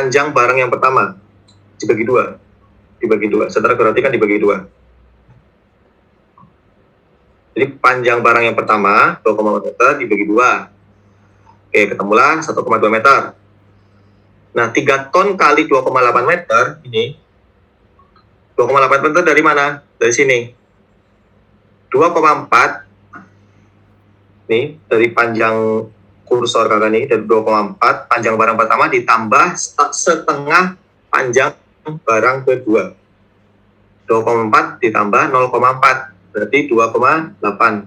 panjang barang yang pertama dibagi dua. Saudara perhatikan dibagi dua. Jadi panjang barang yang pertama 2,4 meter dibagi dua. Oke, ketemulah 1,2 meter. Nah, 3 ton kali 2,8 meter ini 2,8 meter dari mana? Dari sini. 2,4 nih dari panjang kursor kakak nih dari 2,4 panjang barang pertama ditambah setengah panjang barang kedua. 2,4 ditambah 0,4 berarti 2,8.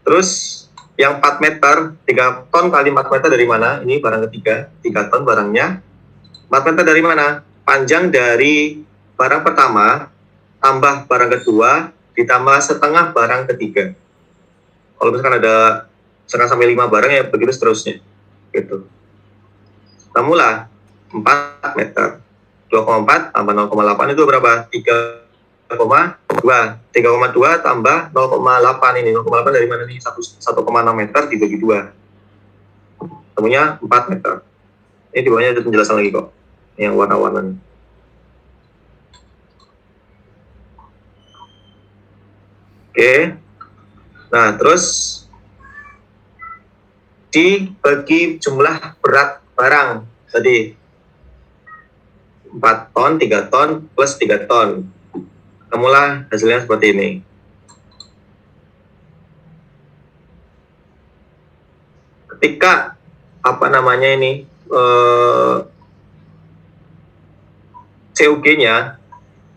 Terus yang 4 meter, 3 ton kali 4 meter dari mana? Ini barang ketiga, 3 ton barangnya. 4 meter dari mana? Panjang dari barang pertama tambah barang kedua ditambah setengah barang ketiga. Kalau misalkan ada setengah sampai 5 barang ya begitu seterusnya. Gitu. Temulah 4 meter. 2,4 tambah 0,8 itu berapa? 3,2. 3,2 tambah 0,8 ini. 0,8 dari mana nih? 1,6 meter dibagi 2. Temunya 4 meter. Ini di bawahnya ada penjelasan lagi kok. Yang warna-warna nih. Oke. Nah, terus dibagi jumlah berat barang tadi 4 ton, 3 ton, plus 3 ton. Temulah hasilnya seperti ini. Ketika apa namanya ini CUG-nya,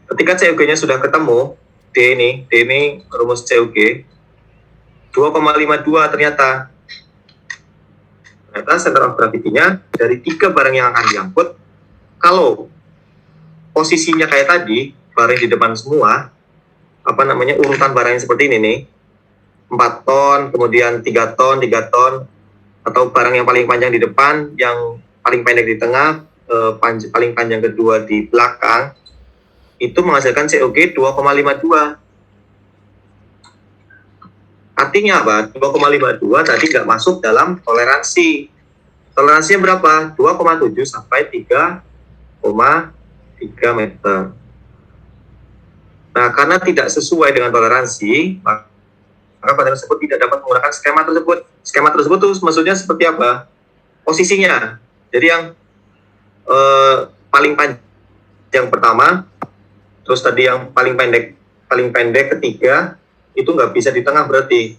ketika CUG-nya sudah ketemu, D ini rumus CUG 2,52 ternyata center of gravity-nya dari 3 barang yang akan diangkut. Kalau posisinya kayak tadi, barang di depan semua, apa namanya urutan barangnya seperti ini nih, 4 ton, kemudian 3 ton, 3 ton, atau barang yang paling panjang di depan, yang paling pendek di tengah, paling panjang kedua di belakang, itu menghasilkan COG 2,52. Artinya apa? 2,52 tadi nggak masuk dalam toleransi. Toleransinya berapa? 2,7 sampai 3,3 meter. Nah, karena tidak sesuai dengan toleransi, maka pada tersebut tidak dapat menggunakan skema tersebut. Skema tersebut itu maksudnya seperti apa? Posisinya. Jadi yang paling panjang pertama, terus tadi yang paling pendek ketiga, itu nggak bisa di tengah berarti.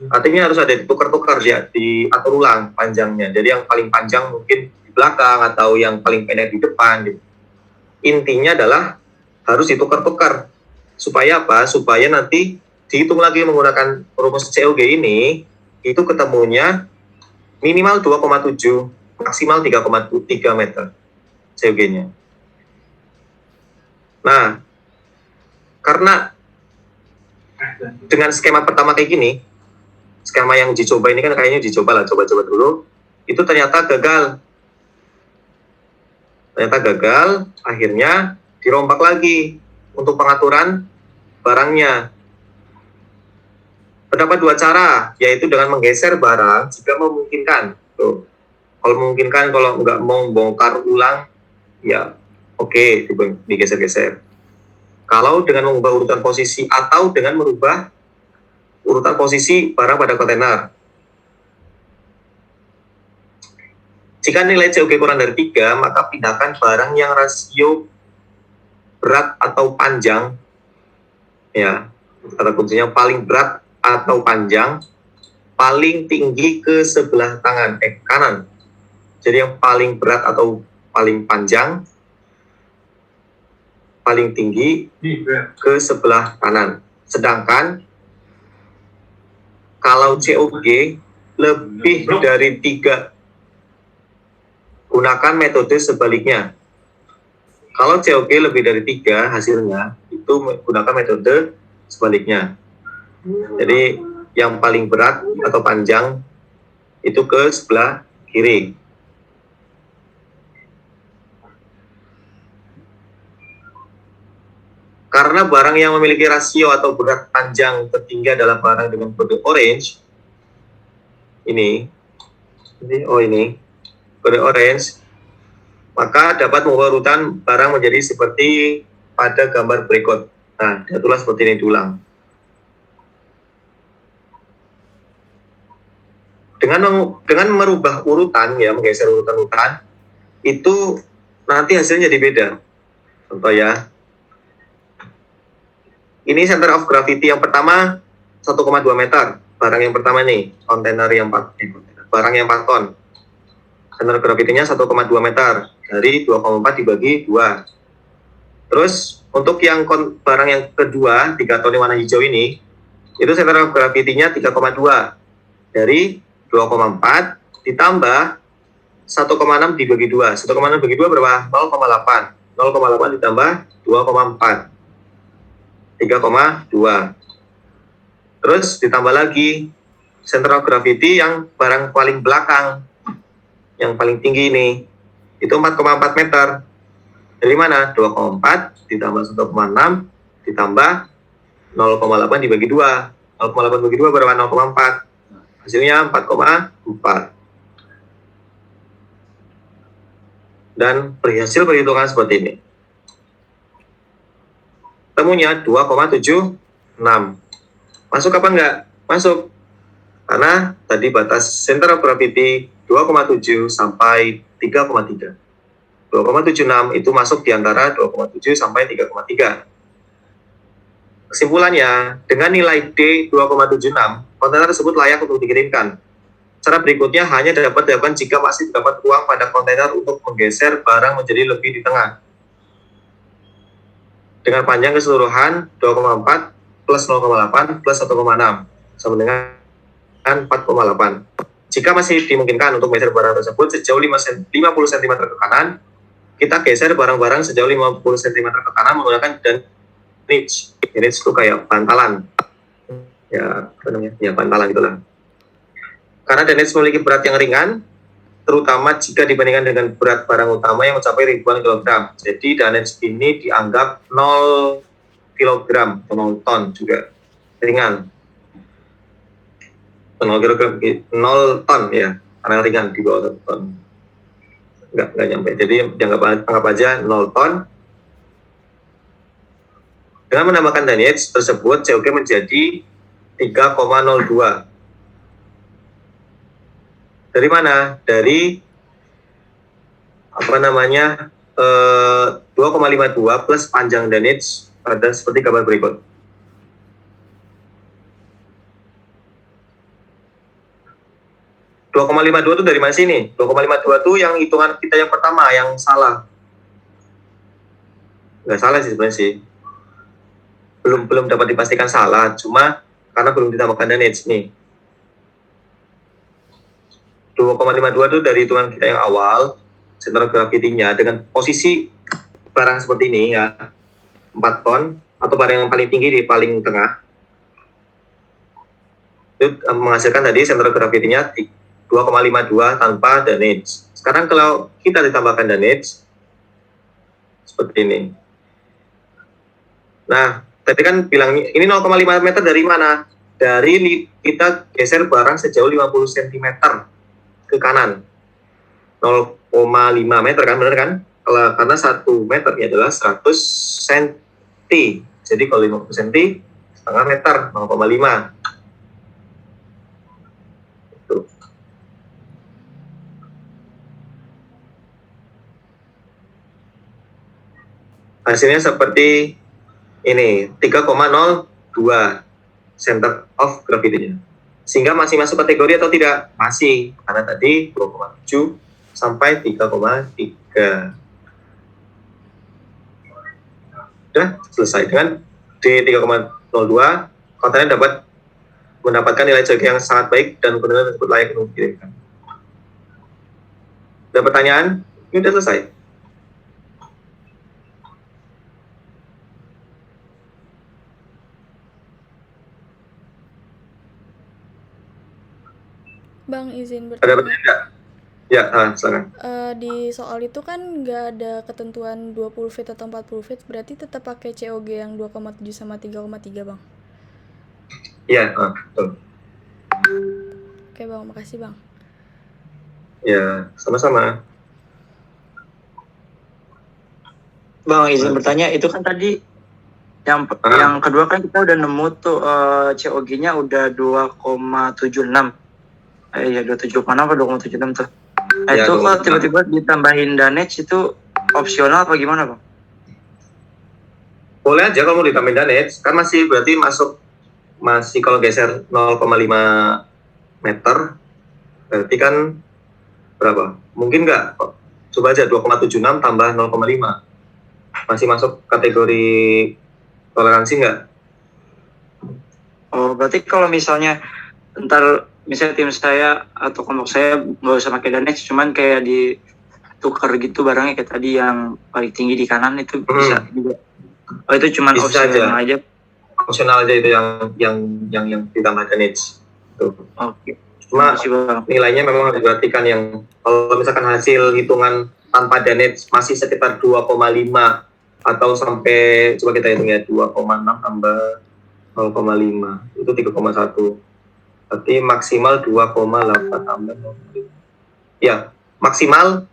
Artinya harus ada ditukar-tukar ya, diatur ulang panjangnya. Jadi yang paling panjang mungkin di belakang atau yang paling pendek di depan. Gitu. Intinya adalah harus ditukar-tukar. Supaya apa? Supaya nanti dihitung lagi menggunakan rumus COG ini, itu ketemunya minimal 2,7, maksimal 3,3 meter COG-nya. Nah, karena dengan skema pertama kayak gini, skema yang dicoba ini kan kayaknya dicoba coba dulu, itu ternyata gagal. Akhirnya dirombak lagi untuk pengaturan barangnya. Terdapat 2 cara, yaitu dengan menggeser barang jika memungkinkan. Tuh. Kalau memungkinkan, kalau nggak mau bongkar ulang, ya oke, digeser-geser. Kalau dengan mengubah urutan posisi atau dengan merubah urutan posisi barang pada kontainer. Jika nilai COG kurang dari 3, maka pindahkan barang yang rasio berat atau panjang, ya, kata kuncinya paling berat atau panjang, paling tinggi ke sebelah kanan. Jadi yang paling berat atau paling panjang, paling tinggi ke sebelah kanan. Sedangkan kalau COG lebih dari 3, gunakan metode sebaliknya. Kalau COG lebih dari 3 hasilnya, itu gunakan metode sebaliknya. Jadi yang paling berat atau panjang itu ke sebelah kiri. Karena barang yang memiliki rasio atau berat panjang tertinggi adalah barang dengan kode orange, ini, kode orange, maka dapat mengubah urutan barang menjadi seperti pada gambar berikut. Nah, diaturlah seperti ini diulang. Dengan merubah urutan, ya, menggeser urutan-urutan, itu nanti hasilnya jadi beda. Contoh ya, ini center of gravity yang pertama 1,2 meter. Barang yang pertama nih, kontainer yang 4 barang yang 4 ton. Center gravity-nya 1,2 meter. Dari 2,4 dibagi 2. Terus untuk yang barang yang kedua, 3 ton yang warna hijau ini, itu center of gravity-nya 3,2. Dari 2,4 ditambah 1,6 dibagi 2. 1,6 dibagi 2 berapa? 0,8. 0,8 ditambah 2,4. 3,2. Terus ditambah lagi center of gravity yang barang paling belakang, yang paling tinggi ini, itu 4,4 meter. Dari mana? 2,4 ditambah 1,6 ditambah 0,8 dibagi 2. 0,8 dibagi 2 berapa? 0,4. Hasilnya 4,4. Dan berhasil perhitungan seperti ini. Temunya 2,76. Masuk apa enggak? Masuk. Karena tadi batas center of gravity 2,7 sampai 3,3. 2,76 itu masuk di antara 2,7 sampai 3,3. Kesimpulannya, dengan nilai D 2,76, kontainer tersebut layak untuk dikirimkan. Cara berikutnya hanya dapat dilakukan jika masih terdapat ruang pada kontainer untuk menggeser barang menjadi lebih di tengah. Dengan panjang keseluruhan 2,4 plus 0,8 plus 1,6 sama dengan 4,8. Jika masih dimungkinkan untuk menggeser barang tersebut sejauh 50 cm ke kanan, kita geser barang-barang sejauh 50 cm ke kanan menggunakan Danich. Danich itu kayak bantalan. Ya, apa namanya? Ya, bantalan itulah. Karena Danich memiliki berat yang ringan, terutama jika dibandingkan dengan berat barang utama yang mencapai ribuan kilogram. Jadi Danich ini dianggap 0 kilogram atau 0 ton juga. Ringan. 0 kilogram, 0 ton ya, karena ringan di bawah 1 ton. Enggak nyampe. Jadi anggap aja 0 ton. Dengan menambahkan Danich tersebut, COG menjadi 3,02. Dari mana? Dari 2,52 plus panjang Danich pada seperti gambar berikut. .52 itu dari mana sini? 2,52 itu yang hitungan kita yang pertama, yang salah. Nggak salah sih sebenarnya sih. Belum dapat dipastikan salah, cuma karena belum ditambahkan Danich nih. 2,52 itu dari hitungan kita yang awal, center of gravity-nya dengan posisi barang seperti ini ya, 4 ton, atau barang yang paling tinggi di paling tengah, itu menghasilkan tadi center of gravity-nya 2,52 tanpa Danich. Sekarang kalau kita ditambahkan Danich, seperti ini. Nah, tadi kan bilang ini 0,5 meter dari mana? Dari kita geser barang sejauh 50 cm ke kanan. 0,5 meter kan, benar kan? Karena 1 meternya adalah 100 cm. Jadi kalau 50 cm, setengah meter, 0,5. Hasilnya seperti ini, 3,02 center of gravity-nya. Sehingga masih masuk kategori atau tidak? Masih, karena tadi 2,7 sampai 3,3. Sudah selesai. Dengan D 3,02, kontainer dapat mendapatkan nilai COG yang sangat baik dan kontainer tersebut layak untuk dikirimkan. Ada pertanyaan? Ini sudah selesai. Bang, izin Ada bertanya. pertanyaan nggak? Ya, silakan. Di soal itu kan nggak ada ketentuan 20 feet atau 40 feet, berarti tetap pakai COG yang 2,7 sama 3,3, Bang? Iya, betul. Oke, Bang. Makasih, Bang. Ya, sama-sama. Bang, izin bertanya, itu kan tadi yang kedua kan kita udah nemu tuh COG-nya udah 2,76. Iya, 2,76 apa 2,76 tuh. Ya, Itu kalau tiba-tiba ditambahin damage itu opsional apa gimana, Bang? boleh aja kalau mau ditambahin damage, kan masih berarti masih kalau geser 0,5 meter, berarti kan berapa? Mungkin nggak? Coba aja 2,76 tambah 0,5. Masih masuk kategori toleransi nggak? Oh, berarti kalau misalnya ntar misalnya tim saya atau kelompok saya nggak usah pakai damage, cuman kayak ditukar gitu barangnya kayak tadi yang paling tinggi di kanan itu bisa juga. Oh, itu cuman Bisa opsional aja. Opsional aja itu yang ditambah damage. Tuh. Oke. Cuma nilainya memang harus diperhatikan, yang kalau misalkan hasil hitungan tanpa damage masih sekitar 2,5 atau sampai, coba kita hitung ya, 2,6 tambah 0,5 itu 3,1. Berarti maksimal 2,8 tambah 0,5. Ya, maksimal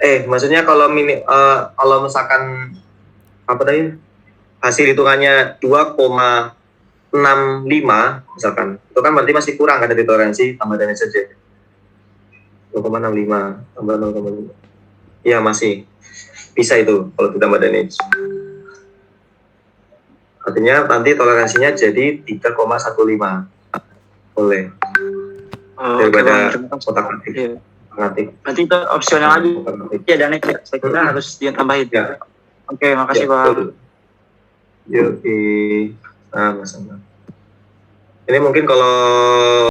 maksudnya kalau kalau misalkan apa tadi hasil hitungannya 2,65 misalkan, itu kan berarti masih kurang kan dari toleransi, tambah damage saja 2,65 tambah 0,5. Ya, masih bisa itu kalau ditambah damage. Artinya nanti toleransinya jadi 3,15 boleh. Daripada kotak atik. Nanti itu opsional aja ya, damage saya kira harus ditambahin. Ya. Oke, makasih Bang. Yuk, sama-sama. Ini mungkin kalau